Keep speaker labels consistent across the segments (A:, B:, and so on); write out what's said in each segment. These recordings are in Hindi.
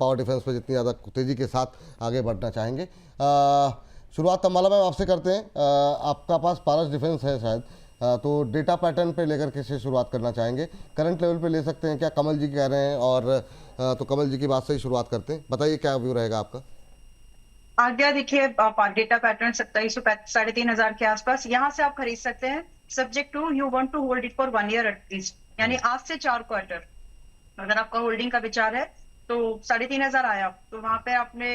A: पावर डिफेंस पे जितनी ज़्यादा तेज़ी के साथ आगे बढ़ना चाहेंगे। शुरुआत तमाला मैम आपसे करते हैं। आपका पास पारस डिफेंस है शायद, तो डेटा पैटर्न पे लेकर के से शुरुआत करना चाहेंगे। करंट लेवल पे ले सकते हैं क्या, कमल जी कह रहे हैं, और तो कमल जी की बात से ही शुरुआत करते हैं। बताइए क्या व्यू रहेगा आपका।
B: आज्ञा देखिए, डेटा पैटर्न 2700-3,500 के आसपास यहाँ से आप खरीद सकते हैं, subject to you want to hold it for 1 year at least, यानी आज से 4 क्वार्टर अगर आपका होल्डिंग का विचार है तो 3,500 आया तो वहां पे आपने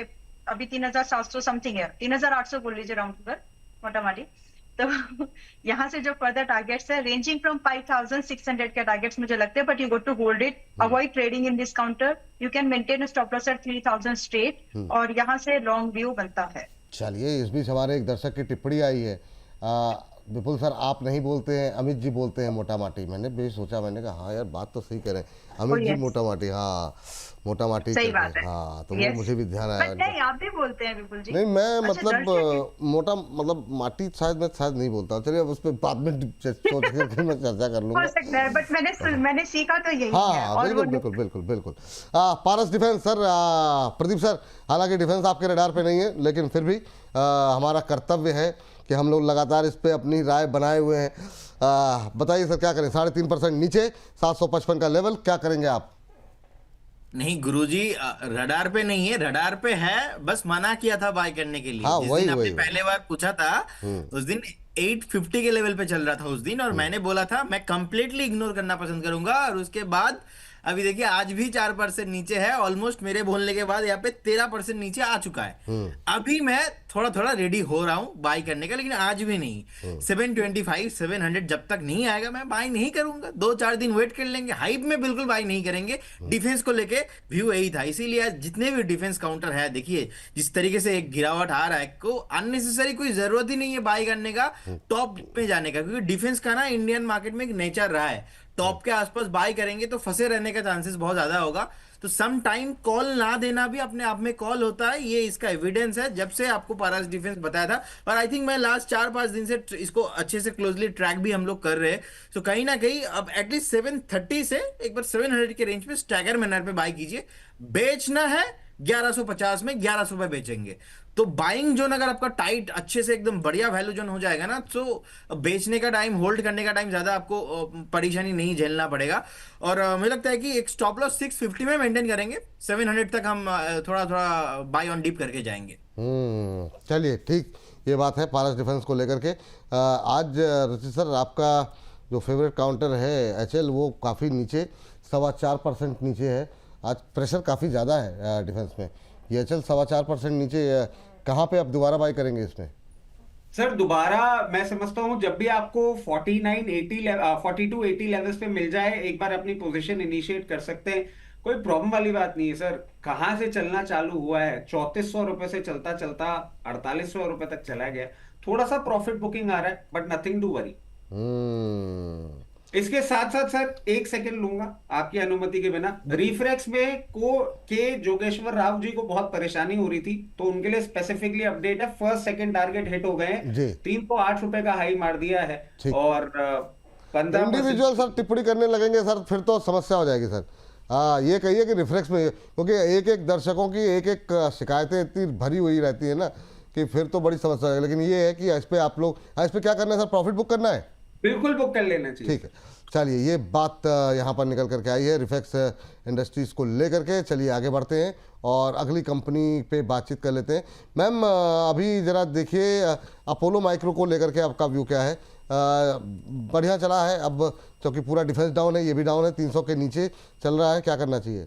B: अभी 3,700 समथिंग है, 3,800 बोल लीजिए राउंड फिगर मोटा माटी। तो यहाँ से जो फर्दर टारगेट्स है रेंजिंग फ्रॉम 5,600 के टारगेट्स मुझे लगते हैं, but you got to hold it, avoid trading in this counter, you can maintain a stop loss at 3,000 straight और यहाँ से लॉन्ग व्यू बनता है।
A: चलिए, इस बीच हमारे एक दर्शक की टिप्पणी आई है, विपुल सर आप नहीं बोलते हैं, अमित जी बोलते हैं मोटा माटी। मैंने भी सोचा, मैंने कहा हाँ यार बात तो सही करें, अमित जी मोटा माटी, हाँ मोटा माटी
B: सही बात है।
A: हाँ, तो वो मुझे भी ध्यान आया।
B: नहीं आप भी बोलते हैं विपुल जी।
A: नहीं मैं मतलब मोटा
B: मैं
A: मतलब माटी शायद मैं नहीं बोलता। चलिए अब उस पर बाद में सोच करके मैं चर्चा कर लूंगा।
B: हो सकता है, बट मैंने सीखा तो यही
A: हाँ
B: है।
A: और बिल्कुल बिल्कुल बिल्कुल बिल्कुल। पारस डिफेंस सर, प्रदीप सर, हालांकि डिफेंस आपके रडार पे नहीं है, लेकिन फिर भी हमारा कर्तव्य है कि हम लोग लगातार इस पे अपनी राय बनाए हुए हैं। बताइए सर क्या करें, 3.5% नीचे 755 का लेवल, क्या करेंगे आप।
C: नहीं गुरुजी, रडार पे नहीं है, रडार पे है, बस मना किया था बाय करने के लिए।
A: हाँ
C: जिस
A: वही
C: दिन आपने
A: वही
C: पहले बार पूछा था उस दिन 850 के लेवल पे चल रहा था उस दिन, और मैंने बोला था मैं कंप्लीटली इग्नोर करना पसंद करूंगा। और उसके बाद अभी देखिए आज भी 4% नीचे है, ऑलमोस्ट मेरे बोलने के बाद यहाँ पे 13% नीचे आ चुका है। अभी मैं थोड़ा थोड़ा रेडी हो रहा हूँ बाई करने का, लेकिन आज भी नहीं। 725 700 जब तक नहीं आएगा मैं बाई नहीं करूंगा। 2-4 दिन वेट कर लेंगे, हाइप में बिल्कुल बाई नहीं करेंगे। डिफेंस को लेके व्यू यही था, इसीलिए आज जितने भी डिफेंस काउंटर है देखिए जिस तरीके से एक गिरावट आ रहा है, को अननेसेसरी कोई जरूरत ही नहीं है बाई करने का, टॉप में जाने का, क्योंकि डिफेंस का ना इंडियन मार्केट में एक नेचर रहा है, टॉप के आसपास बाय करेंगे तो फंसे रहने का चांसेस बहुत ज्यादा होगा। तो सम टाइम कॉल ना देना भी अपने आप में कॉल होता है, ये इसका एविडेंस है जब से आपको पारस डिफेंस बताया था। और आई थिंक मैं लास्ट 4-5 दिन से इसको अच्छे से क्लोजली ट्रैक भी हम लोग कर रहे हैं। तो कहीं ना कहीं अब एटलीस्ट 730 से एक बार 700 के रेंज में स्टैगर मैनर पे बाय कीजिए। बेचना है 1150 में, 1100 पे बेचेंगे। तो बाइंग जोन अगर आपका टाइट अच्छे से एकदम बढ़िया वैल्यू जोन हो जाएगा ना, तो बेचने का टाइम, होल्ड करने का टाइम ज्यादा आपको परेशानी नहीं झेलना पड़ेगा। और मुझे लगता है कि एक स्टॉप लॉस 650 में मेंटेन करेंगे, 700 तक हम थोड़ा थोड़ा बाय ऑन डीप करके जाएंगे।
A: चलिए ठीक, ये बात है पारस डिफेंस को लेकर के। आज ऋषि सर आपका जो फेवरेट काउंटर है एचएल, वो काफ़ी नीचे 4.25% नीचे है। आज प्रेशर काफ़ी ज़्यादा है डिफेंस में, ये एचएल 4.25% नीचे। कहाँ पे आप दोबारा बाई करेंगे इसमें।
D: सर दोबारा मैं समझता हूं जब भी आपको 42-80 लेवल्स पे मिल जाए, एक बार अपनी पोजीशन इनिशिएट कर सकते हैं, कोई प्रॉब्लम वाली बात नहीं है सर। कहां से चलना चालू हुआ है, 3400 रुपए से चलता चलता 4800 रुपए तक चला गया। थोड़ा सा प्रॉफिट बुकिंग आ रहा है, बट नथिंग टू वरी। इसके साथ साथ सर एक सेकंड लूंगा आपकी अनुमति के बिना। रिफ्रेक्स में के जोगेश्वर राव जी को बहुत परेशानी हो रही थी, तो उनके लिए स्पेसिफिकली अपडेट है, फर्स्ट सेकंड टारगेट हिट हो गए हैं, 308 रुपए का हाई मार दिया है। और 15
A: इंडिविजुअल सर टिप्पणी करने लगेंगे सर, फिर तो समस्या हो जाएगी सर। हाँ ये कहिए कि रिफ्रेक्स में, क्योंकि एक एक दर्शकों की एक एक शिकायतें इतनी भरी हुई रहती है ना कि फिर तो बड़ी समस्या है। लेकिन ये है कि इस पे आप लोग, इस पे क्या करना है सर, प्रॉफिट बुक करना है,
D: बिल्कुल बुक कर लेना चाहिए।
A: ठीक है, चलिए ये बात यहाँ पर निकल करके आई है रिफ्लेक्स इंडस्ट्रीज को लेकर के। चलिए आगे बढ़ते हैं और अगली कंपनी पे बातचीत कर लेते हैं। मैम अभी ज़रा देखिए अपोलो माइक्रो को लेकर के आपका व्यू क्या है। बढ़िया चला है, अब क्योंकि पूरा डिफेंस डाउन है, ये भी डाउन है, 300 के नीचे चल रहा है, क्या करना चाहिए।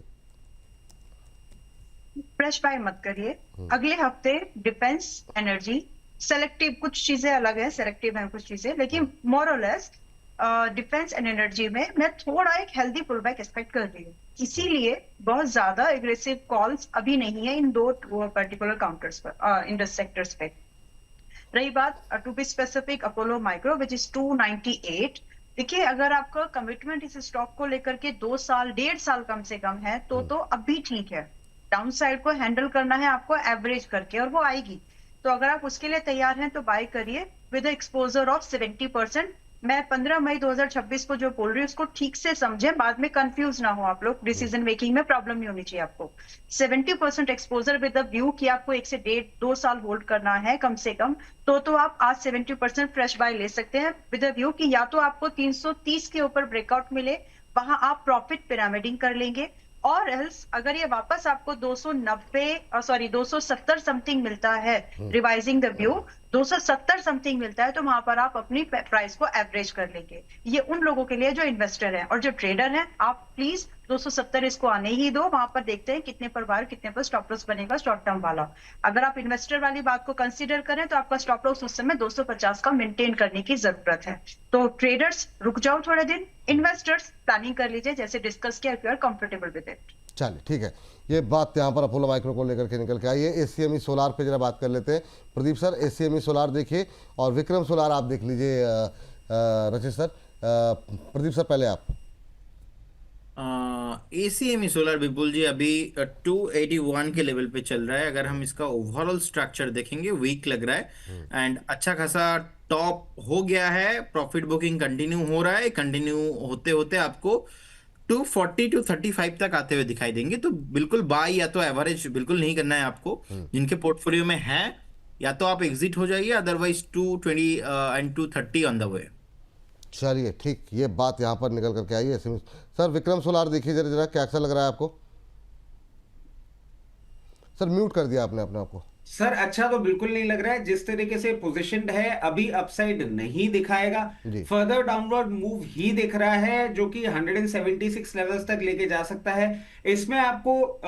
B: फ्रेश बाय मत करिए, अगले हफ्ते डिफेंस, एनर्जी, सेलेक्टिव, कुछ चीजें अलग है, सेलेक्टिव है कुछ चीजें, लेकिन मोर और लेस डिफेंस एंड एनर्जी में मैं थोड़ा एक हेल्दी पुल बैक एक्सपेक्ट कर रही हूँ। इसीलिए बहुत ज्यादा एग्रेसिव कॉल्स अभी नहीं है इन दो पर्टिकुलर काउंटर्स पर, इंडस्ट्री सेक्टर्स पे। रही बात to be specific Apollo micro which is 298, देखिए अगर आपका कमिटमेंट इस स्टॉक को लेकर के 2 साल 1.5 साल कम से कम है तो अभी ठीक है। डाउन साइड को हैंडल करना है आपको एवरेज करके, और वो आएगी। तो अगर आप उसके लिए तैयार हैं तो बाय करिए विद एक्सपोजर ऑफ 70% मैं 15 मई 2026 को जो बोल रही हूँ उसको ठीक से समझे, बाद में कंफ्यूज ना हो आप लोग, डिसीजन मेकिंग में प्रॉब्लम नहीं होनी चाहिए आपको। 70% एक्सपोजर विद द व्यू कि आपको 1 से 1.5-2 साल होल्ड करना है कम से कम, तो आप आज 70% फ्रेश बाय ले सकते हैं विद द व्यू कि या तो आपको 330 के ऊपर ब्रेकआउट मिले, वहां आप प्रॉफिट पिरामिडिंग कर लेंगे, और एल्स अगर ये वापस आपको 270 समथिंग मिलता है, रिवाइजिंग द व्यू 270 समथिंग मिलता है, तो वहां पर आप अपनी प्राइस को एवरेज कर लेंगे। ये उन लोगों के लिए जो इन्वेस्टर हैं, और जो ट्रेडर हैं आप प्लीज 270 इसको आने ही दो, वहां पर देखते हैं कितने पर बार कितने पर स्टॉप लॉस बनेगा शॉर्ट टर्म वाला। अगर आप इन्वेस्टर वाली बात को कंसीडर करें तो आपका स्टॉप लॉस उस समय 250 का मेंटेन करने की जरूरत है। तो ट्रेडर्स रुक जाओ थोड़े दिन, इन्वेस्टर्स प्लानिंग कर लीजिए जैसे डिस्कस किया, if you are comfortable with it.
A: चलिए ठीक है, ये बात यहाँ पर अपोलो माइक्रो को लेकर के निकल के आई है। एसीएमई सोलार पे जरा बात कर लेते हैं प्रदीप सर। एसीएमई सोलार देखिए और विक्रम सोलार आप देख लीजिए रचित सर। प्रदीप सर पहले आप।
C: एसीएमई सोलर विपुल जी अभी 281 के लेवल पे चल रहा है। अगर हम इसका ओवरऑल स्ट्रक्चर देखेंगे वीक लग रहा है एंड अच्छा खासा टॉप हो गया है, प्रॉफिट बुकिंग कंटिन्यू हो रहा है, कंटिन्यू होते होते आपको 240 टू 35 तक आते हुए दिखाई देंगे। तो बिल्कुल बाय या तो एवरेज बिल्कुल नहीं करना है आपको, जिनके पोर्टफोलियो में है या तो आप एग्जिट हो जाइए, otherwise 220 and 230 on the way.
A: चलिए ठीक, ये बात यहाँ पर निकल करके आई है। सर विक्रम सोलार देखिए जरा जरा, क्या अच्छा लग रहा है आपको? सर म्यूट कर दिया आपने अपने आप को।
D: सर अच्छा तो बिल्कुल नहीं लग रहा है, जिस तरीके से पोजीशनड है अभी अपसाइड नहीं दिखाएगा, फर्दर डाउनवर्ड मूव ही दिख रहा है जो कि 176 लेवल्स तक लेके जा सकता है। इसमें आपको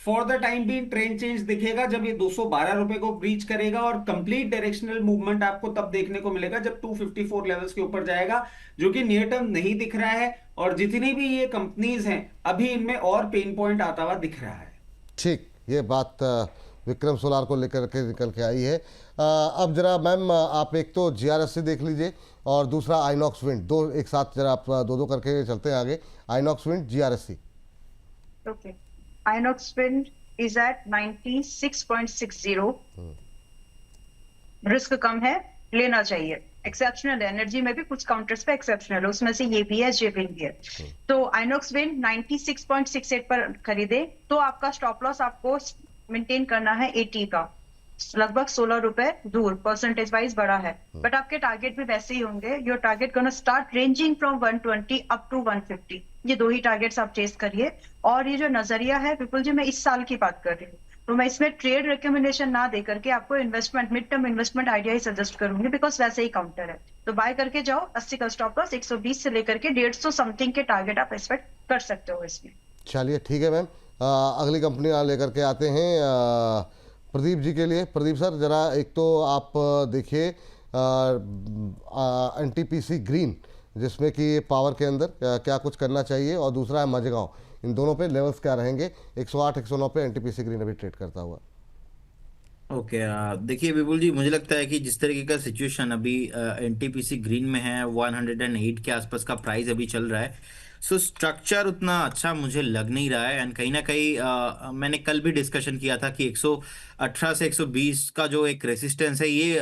D: फॉर द टाइम भी ट्रेंड चेंज दिखेगा जब ये 212 रुपए को ब्रीच करेगा, और कंप्लीट डायरेक्शनल मूवमेंट आपको तब देखने को मिलेगा जब 254 लेवल्स के ऊपर जाएगा, जो कि नियर टर्म नहीं दिख रहा है। और जितनी भी ये कंपनीज हैं अभी इनमें और पेन पॉइंट आता हुआ दिख रहा है।
A: ठीक, ये बात विक्रम सोलार को लेकर के निकल के आई है। अब जरा मैम आप एक तो जीआरएससी देख लीजिए और दूसरा आइनॉक्स विंड, दो एक साथ जरा आप दो करके चलते हैं आगे। Inox wind, GRSC.
B: Okay, Inox wind is at 96.60, risk कम है, लेना चाहिए। एक्सेप्शनल एनर्जी में भी कुछ काउंटर्स पे एक्सेप्शनल है, उसमें से ये भी है, जेविन भी है। तो आइनॉक्स विंड 96.68 पर खरीदे तो आपका स्टॉप लॉस आपको मेंटेन करना है 80 का, लगभग 16 रुपए दूर, परसेंटेज वाइज बड़ा है, बट आपके टारगेट भी वैसे ही होंगे। Your target gonna start ranging from 120 up to 150, ये दो ही टारगेट्स आप चेस करिए। और ये जो नजरिया है विपुल जी, मैं इस साल की बात कर रही हूँ, तो मैं इसमें ट्रेड रिकमेंडेशन ना दे करके आपको investment, mid term investment idea ही सजेस्ट करूंगी, बिकॉज वैसे ही काउंटर है। तो बाय करके जाओ, 80 का स्टॉप लॉस, 120 से लेकर के 150 समथिंग के टारगेट आप एक्सपेक्ट कर सकते हो इसमें।
A: चलिए ठीक है मैम, अगली कंपनी लेकर के आते हैं प्रदीप जी के लिए। प्रदीप सर जरा एक तो आप देखिए एनटीपीसी ग्रीन, जिसमें कि पावर के अंदर क्या कुछ करना चाहिए, और दूसरा है मझगांव, इन दोनों पे लेवल्स क्या रहेंगे? 108 109 पे एनटीपीसी ग्रीन अभी ट्रेड करता हुआ।
C: ओके, देखिए विपुल जी, मुझे लगता है कि जिस तरीके का सिचुएशन अभी एनटीपीसी ग्रीन में है, 108 के आसपास का प्राइस अभी चल रहा है, सो स्ट्रक्चर उतना अच्छा मुझे लग नहीं रहा है। एंड कहीं ना कहीं मैंने कल भी डिस्कशन किया था कि 118 से 120 का जो एक रेसिस्टेंस है, ये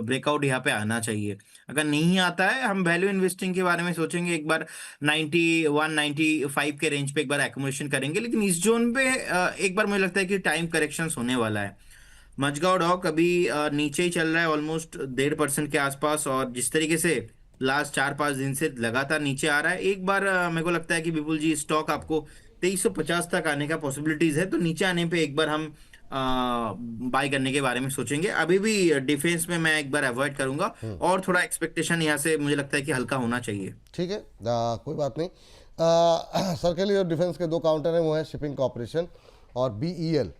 C: ब्रेकआउट यहाँ पे आना चाहिए। अगर नहीं आता है, हम वैल्यू इन्वेस्टिंग के बारे में सोचेंगे, एक बार 91 95 के रेंज पे एक बार एक्यूमुलेशन करेंगे, लेकिन इस जोन पे एक बार मुझे लगता है कि टाइम करेक्शन होने वाला है। मझगांव डॉक अभी नीचे ही चल रहा है ऑलमोस्ट 1.5% के आसपास, और जिस तरीके से लास्ट 4-5 दिन से लगातार नीचे आ रहा है, एक बार मेरे को लगता है कि विपुल जी स्टॉक आपको 2350 तक आने का पॉसिबिलिटीज है। तो नीचे आने पे एक बार हम बाय करने के बारे में सोचेंगे। अभी भी डिफेंस में मैं एक बार अवॉइड करूंगा, और थोड़ा एक्सपेक्टेशन यहाँ से मुझे लगता है कि हल्का होना चाहिए।
A: ठीक है, कोई बात नहीं। सर के लिए डिफेंस के दो काउंटर हैं, वो है शिपिंग कॉर्पोरेशन और बीईएल।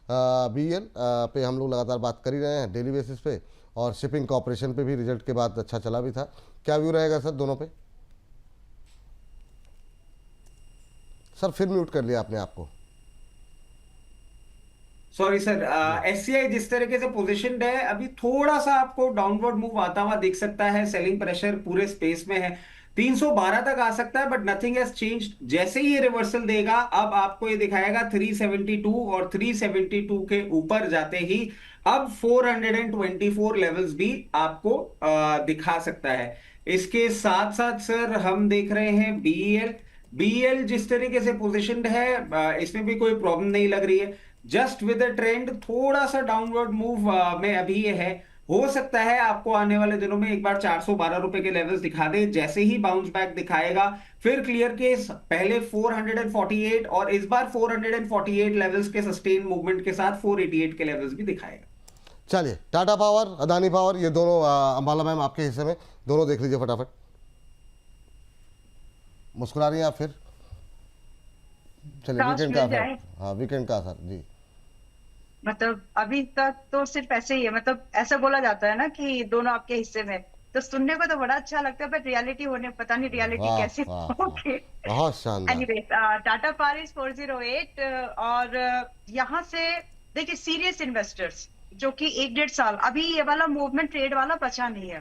A: बीईएल पे हम लोग लगातार बात कर ही रहे हैं डेली बेसिस पे, और शिपिंग कॉर्पोरेशन पे भी रिजल्ट के बाद अच्छा चला भी था। क्या व्यू रहेगा सर दोनों पे? सर फिर म्यूट कर लिया आपने आपको।
D: सॉरी सर, एससीआई जिस तरीके से पोजीशनड है अभी थोड़ा सा आपको डाउनवर्ड मूव आता हुआ दिख सकता है, सेलिंग प्रेशर पूरे स्पेस में है। 312 तक आ सकता है, बट नथिंग हैज चेंज्ड। जैसे ही ये रिवर्सल देगा, अब आपको ये दिखाएगा 372, और 372 के ऊपर जाते ही अब 424 लेवल्स भी आपको दिखा सकता है। इसके साथ साथ सर हम देख रहे हैं बीईएल। बीईएल जिस तरीके से पोजिशनड है, इसमें भी कोई प्रॉब्लम नहीं लग रही है। जस्ट विद द ट्रेंड थोड़ा सा डाउनवर्ड मूव में अभी ये है। हो सकता है आपको आने वाले दिनों में एक बार 412 रुपए के लेवल्स दिखा दे। जैसे ही बाउंस बैक दिखाएगा, फिर क्लियर केस पहले 448 और इस बार 448 लेवल्स के सस्टेन मूवमेंट के साथ 488 के लेवल्स भी दिखाएगा।
A: चलिए, टाटा पावर, अदानी पावर, ये दोनों अंबाला मैम आपके हिस्से में, दोनों देख लीजिए फटाफट। मुस्कुरा रही हैं आप फिर? चलिए, वीकेंड का असर, हाँ वीकेंड का असर जी।
B: मतलब अभी तक तो सिर्फ ऐसे ही है, मतलब ऐसा बोला जाता है ना कि दोनों आपके हिस्से में, तो सुनने को तो बड़ा अच्छा लगता है, बट रियलिटी होने पता नहीं रियलिटी कैसे होगी।
A: बहुत शानदार।
B: एनीवे, टाटा पावर इज 408, और यहाँ से देखिए सीरियस इन्वेस्टर्स जो कि 1-1.5 साल, अभी ये वाला मूवमेंट ट्रेड वाला बचा नहीं है।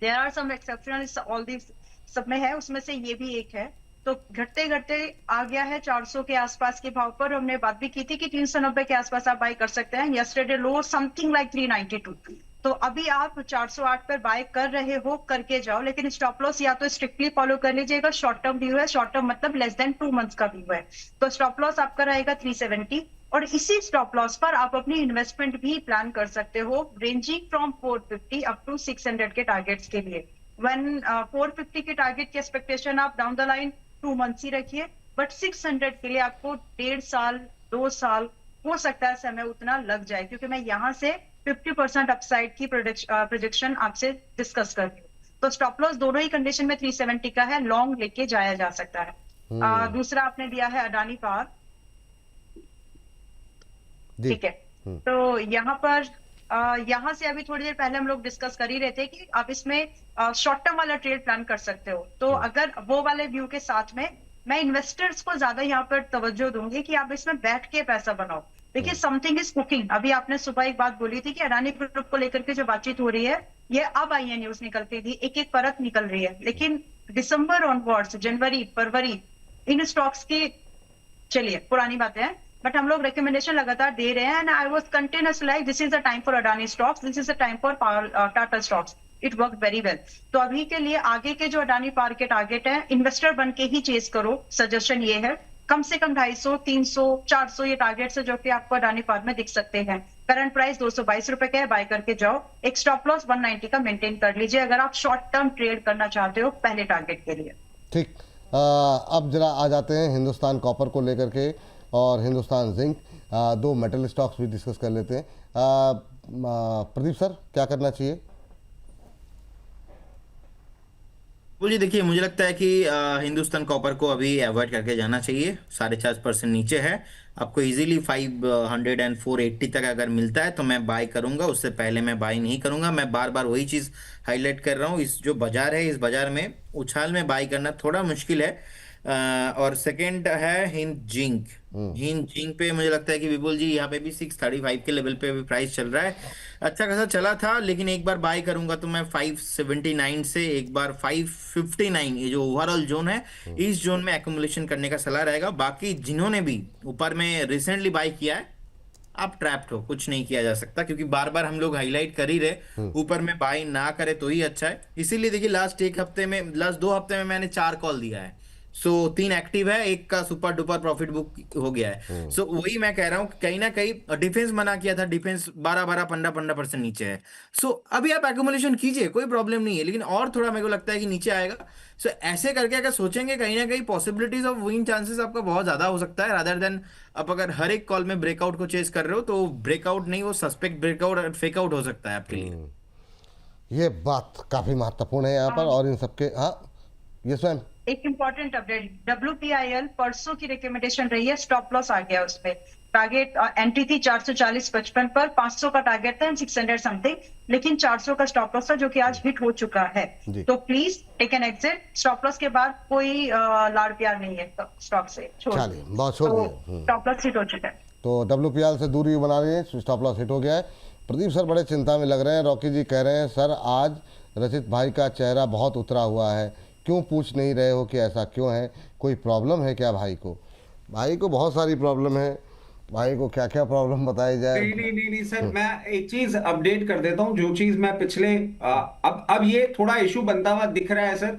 B: There are some exceptional, all this सब में है, उसमें से ये भी एक है। तो घटते घटते आ गया है 400 के आसपास के भाव पर। हमने बात भी की थी कि 390 के आसपास आप बाय कर सकते हैं। यस्टरडे लो समथिंग लाइक 392। तो अभी आप 408 पर बाय कर रहे हो, करके जाओ, लेकिन स्टॉप लॉस या तो स्ट्रिक्टली फॉलो कर लीजिएगा। शॉर्ट टर्म व्यू है, शॉर्ट टर्म मतलब लेस देन 2 मंथ्स का व्यू है, तो स्टॉप लॉस आपका रहेगा 370, और इसी स्टॉप लॉस पर आप अपनी इन्वेस्टमेंट भी प्लान कर सकते हो, रेंजिंग फ्रॉम 450 अप टू 600 के टारगेट्स के लिए। व्हेन 450 के टारगेट की एक्सपेक्टेशन आप डाउन द लाइन 2 मंथ्स ही रखिए, बट 600 के लिए आपको 1.5 साल 2 साल हो सकता है समय उतना लग जाए, क्योंकि मैं यहाँ से 50% अपसाइड की प्रोजेक्शन आपसे डिस्कस कर रही हूँ। तो स्टॉप लॉस दोनों ही कंडीशन में 370 का है, लॉन्ग लेके जाया जा सकता है। दूसरा आपने दिया है अडानी पावर, ठीक है। तो यहाँ पर यहाँ से अभी थोड़ी देर पहले हम लोग डिस्कस कर ही रहे थे कि आप इसमें शॉर्ट टर्म वाला ट्रेड प्लान कर सकते हो। तो अगर वो वाले व्यू के साथ में मैं इन्वेस्टर्स को ज्यादा यहाँ पर तवज्जो दूंगी कि आप इसमें बैठ के पैसा बनाओ। देखिए, समथिंग इज कुकिंग। अभी आपने सुबह एक बात बोली थी कि अडानी ग्रुप को लेकर के जो बातचीत हो रही है, ये अब आई है न्यूज निकल के, एक एक परत निकल रही है, लेकिन दिसंबर ऑनवर्ड्स, जनवरी फरवरी, इन स्टॉक्स की चलिए पुरानी बातें हैं, बट हम लोग रिकमेंडेशन लगातार दे रहे हैं। And I was continuous like this is the time for Adani stocks, this is the time for Tata stocks. It work very well. तो अभी के लिए आगे के जो अडानी पावर के टारगेट है, इन्वेस्टर बन के ही चेस करो। सजेशन ये है, कम से कम 250, 300, 400 ये टारगेट है जो कि आपको अडानी पावर में दिख सकते हैं। करंट प्राइस 222 रुपए का है, बाय करके जाओ। एक स्टॉप लॉस 190 का मेंटेन कर लीजिए अगर आप शॉर्ट टर्म ट्रेड करना चाहते हो पहले टारगेट के लिए।
A: ठीक, अब जरा आ जाते हैं हिंदुस्तान कॉपर को लेकर के और हिंदुस्तान जिंक, दो मेटल स्टॉक्स भी डिस्कस कर लेते हैं। प्रदीप सर, क्या करना चाहिए?
C: जी देखिए, मुझे लगता है कि हिंदुस्तान कॉपर को अभी अवॉइड करके जाना चाहिए। 4.5% नीचे है, आपको इजीली 500 एंड 480 तक अगर मिलता है तो मैं बाय करूंगा, उससे पहले मैं बाय नहीं करूंगा। मैं बार बार वही चीज़ हाईलाइट कर रहा हूँ, इस जो बाजार है, इस बाजार में उछाल में बाय करना थोड़ा मुश्किल है। और सेकंड है हिंद जिंक। हिंद जिंक पे मुझे लगता है कि विपुल जी यहाँ पे भी 635 के लेवल पे भी प्राइस चल रहा है, अच्छा खासा चला था, लेकिन एक बार बाय करूंगा तो मैं 579 से एक बार 559, ये जो ओवरऑल जोन है, इस जोन में एक्यूमुलेशन करने का सलाह रहेगा। बाकी जिन्होंने भी ऊपर में रिसेंटली बाय किया है, आप ट्रैप्ड हो, कुछ नहीं किया जा सकता, क्योंकि बार बार हम लोग हाईलाइट कर ही रहे, ऊपर में बाय ना करे तो ही अच्छा है। इसीलिए देखिए, लास्ट 2 हफ्ते में मैंने 4 कॉल दिया है। 3 एक्टिव है, एक का सुपर डुपर प्रॉफिट बुक हो गया है। वही मैं कह रहा हूँ, कहीं ना कहीं डिफेंस मना किया था, डिफेंस 12-15% नीचे है। अभी आप एक्यूमुलेशन कीजिए, कोई प्रॉब्लम नहीं है, लेकिन और थोड़ा मेरे को लगता है कि नीचे आएगा। ऐसे करके अगर सोचेंगे, कहीं ना कहीं पॉसिबिलिटीज ऑफ विन चांसेस आपका बहुत ज्यादा हो सकता है, रादर देन आप अगर हर एक कॉल में ब्रेकआउट को चेस कर रहे हो, तो ब्रेकआउट नहीं, वो सस्पेक्ट ब्रेकआउट और फेकआउट हो सकता है आपके लिए।
A: ये बात काफी महत्वपूर्ण है यहाँ पर, और इन सबके, हाँ ये स्वयं
B: एक इंपॉर्टेंट अपडेट, WPIL परसों की रिकमेंडेशन रही है, स्टॉप लॉस आ गया उसपे। टारगेट एंट्री थी 440-55 पर, 500 का टारगेट था, 600 समथिंग, लेकिन 400 का स्टॉप लॉस था जो कि आज हिट हो चुका है। तो please take an exit. Stop loss के बाद कोई लाड़ प्यार नहीं है स्टॉक से,
A: चलिए बहुत छोड़ दिया,
B: स्टॉप लॉस हिट हो चुका है।
A: तो WPIL से दूरी बना रही है, स्टॉप लॉस हिट हो गया है। प्रदीप सर बड़े चिंता में लग रहे हैं। रॉकी जी कह रहे हैं, सर आज रचित भाई का चेहरा बहुत उतरा हुआ है, क्यों पूछ नहीं रहे हो कि ऐसा क्यों है, कोई प्रॉब्लम है क्या भाई को? भाई को बहुत सारी प्रॉब्लम है, भाई को क्या क्या प्रॉब्लम बताई जाए।
D: नहीं सर, मैं एक चीज अपडेट कर देता हूँ। जो चीज मैं पिछले अब ये थोड़ा इशू बनता हुआ दिख रहा है सर।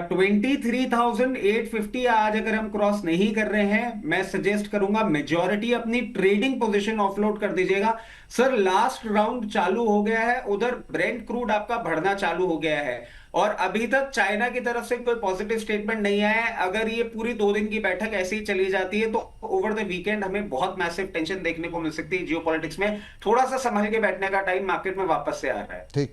D: 23,850 आज अगर हम क्रॉस नहीं कर रहे हैं, मैं सजेस्ट करूंगा मेजॉरिटी अपनी ट्रेडिंग पोजीशन ऑफलोड कर दीजिएगा सर। लास्ट राउंड चालू हो गया है, उधर ब्रेंट क्रूड आपका बढ़ना चालू हो गया है और अभी तक चाइना की तरफ से कोई पॉजिटिव स्टेटमेंट नहीं आया है। अगर ये पूरी 2 दिन की बैठक ऐसे ही चली जाती है तो ओवर द वीकेंड हमें बहुत मैसिव टेंशन देखने को मिल सकती है जियोपॉलिटिक्स में। थोड़ा सा संभल के बैठने का टाइम मार्केट में वापस से आ रहा है।
A: ठीक।